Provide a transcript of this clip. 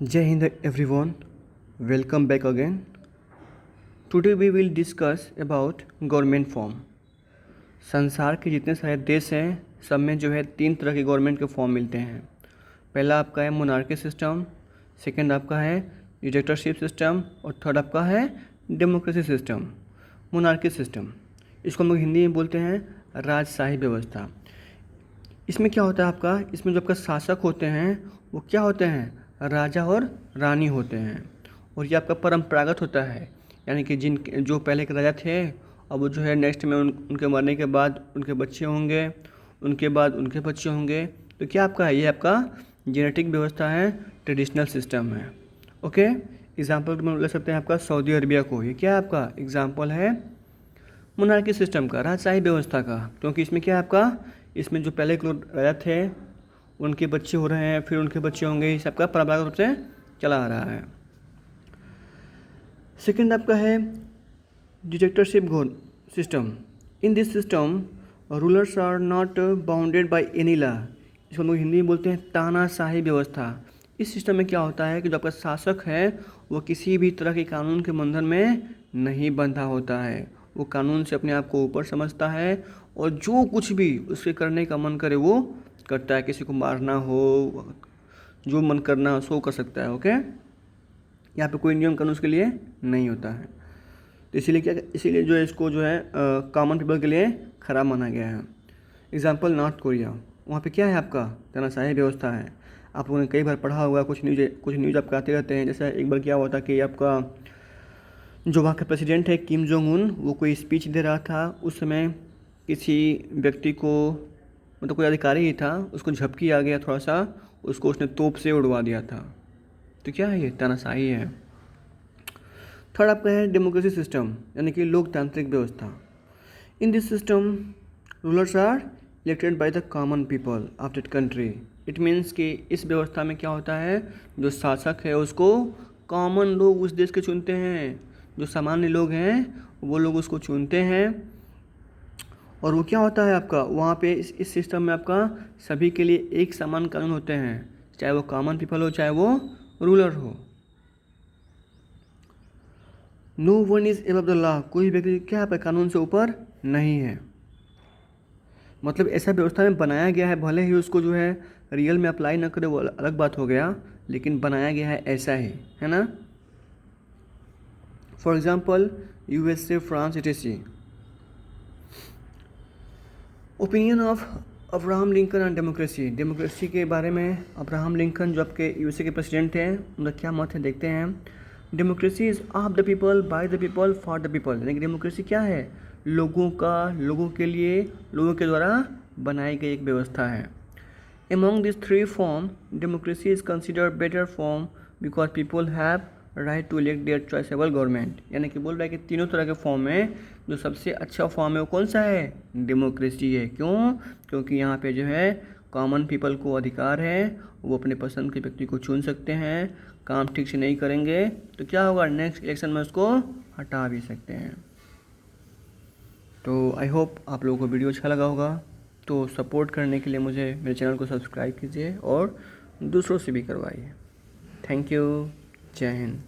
Jai Hind everyone, welcome back again. Today we will discuss about government form. संसार के जितने सारे देश हैं सब में जो है 3 तरह के गवर्नमेंट के फॉर्म मिलते हैं. पहला आपका है मोनार्की सिस्टम, सेकंड आपका है डिक्टेटरशिप सिस्टम और थर्ड आपका है डेमोक्रेसी सिस्टम. मोनार्की सिस्टम इसको हम लोग हिंदी में बोलते हैं राजशाही व्यवस्था. इसमें क्या होता है आपका, इसमें जो आपका शासक होते हैं वो क्या होते हैं, राजा और रानी होते हैं. और ये आपका परंपरागत होता है, यानी कि जो पहले के राजा थे अब वो जो है नेक्स्ट में उनके मरने के बाद उनके बच्चे होंगे, उनके बाद उनके बच्चे होंगे. तो क्या आपका है, ये आपका जेनेटिक व्यवस्था है, ट्रेडिशनल सिस्टम है. ओके, एग्जाम्पल में ले सकते हैं आपका सऊदी अरबिया को. ये क्या आपका एग्जाम्पल है मोनार्की सिस्टम का, राजशाही व्यवस्था का. क्योंकि इसमें क्या है आपका, इसमें जो पहले के लोग राजा थे उनके बच्चे हो रहे हैं, फिर उनके बच्चे होंगे, इस सबका परंपरागत रूप से चला आ रहा है. सेकंड आपका है dictatorship system. In this system rulers are not bounded by any law. इसको हम लोग हिंदी में बोलते हैं तानाशाही व्यवस्था. इस सिस्टम में क्या होता है कि जो आपका शासक है वो किसी भी तरह के कानून के बंधन में नहीं बंधा होता है. वो कानून से अपने आप को ऊपर समझता है और जो कुछ भी उसके करने का मन करे वो करता है. किसी को मारना हो, जो मन करना हो सो कर सकता है. ओके, यहाँ पे कोई नियम कानून उसके लिए नहीं होता है. तो इसीलिए जो है इसको जो है कॉमन पीपल के लिए खराब माना गया है. एग्जाम्पल नॉर्थ कोरिया, वहाँ पे क्या है आपका तानाशाही व्यवस्था है. आप लोगों ने कई बार पढ़ा होगा, कुछ न्यूज आपका आते रहते हैं. जैसे एक बार क्या हुआ था कि आपका जो वहाँ का प्रेसिडेंट है किम जोंग उन, वो कोई स्पीच दे रहा था. उस समय किसी व्यक्ति को, मतलब कोई अधिकारी ही था, उसको झपकी आ गया थोड़ा सा, उसको उसने तोप से उड़वा दिया था. तो क्या है, ये तानाशाही है. थर्ड आपका है डेमोक्रेसी सिस्टम, यानी कि लोकतांत्रिक व्यवस्था. In this system rulers are elected by the common people of that country. It means कि इस व्यवस्था में क्या होता है, जो शासक है उसको कॉमन लोग उस देश के चुनते हैं. जो सामान्य लोग हैं वो लोग उसको चुनते हैं. और वो क्या होता है आपका, वहाँ पे इस सिस्टम में आपका सभी के लिए एक समान कानून होते हैं, चाहे वो कॉमन पीपल हो चाहे वो रूलर हो. No one is above the law. कोई व्यक्ति क्या है कानून से ऊपर नहीं है. मतलब ऐसा व्यवस्था में बनाया गया है, भले ही उसको जो है रियल में अप्लाई ना करे वो अलग बात हो गया, लेकिन बनाया गया है ऐसा ही, है ना. For example USA, France, etc. Opinion of Abraham Lincoln and democracy. Democracy के बारे में अब्राहम लिंकन जो आपके USA के प्रेसिडेंट हैं उनका क्या मत है देखते हैं. Democracy is of the people, by the people, for the people. यानी कि डेमोक्रेसी क्या है, लोगों का, लोगों के लिए, लोगों के द्वारा बनाई गई एक व्यवस्था है. Among these three forms, democracy is considered better form because people have right to elect their choiceable government. यानी कि बोल रहा है कि तीनों तरह के फॉर्म में जो सबसे अच्छा फॉर्म है वो कौन सा है, डेमोक्रेसी है. क्यों, क्योंकि यहाँ पे जो है कॉमन पीपल को अधिकार है, वो अपने पसंद के व्यक्ति को चुन सकते हैं. काम ठीक से नहीं करेंगे तो क्या होगा, नेक्स्ट इलेक्शन में उसको हटा भी सकते हैं. तो आई होप आप लोगों को वीडियो अच्छा लगा होगा. तो सपोर्ट करने के लिए मुझे मेरे चैनल को सब्सक्राइब कीजिए और दूसरों से भी करवाइए. Thank you. जय हिंद.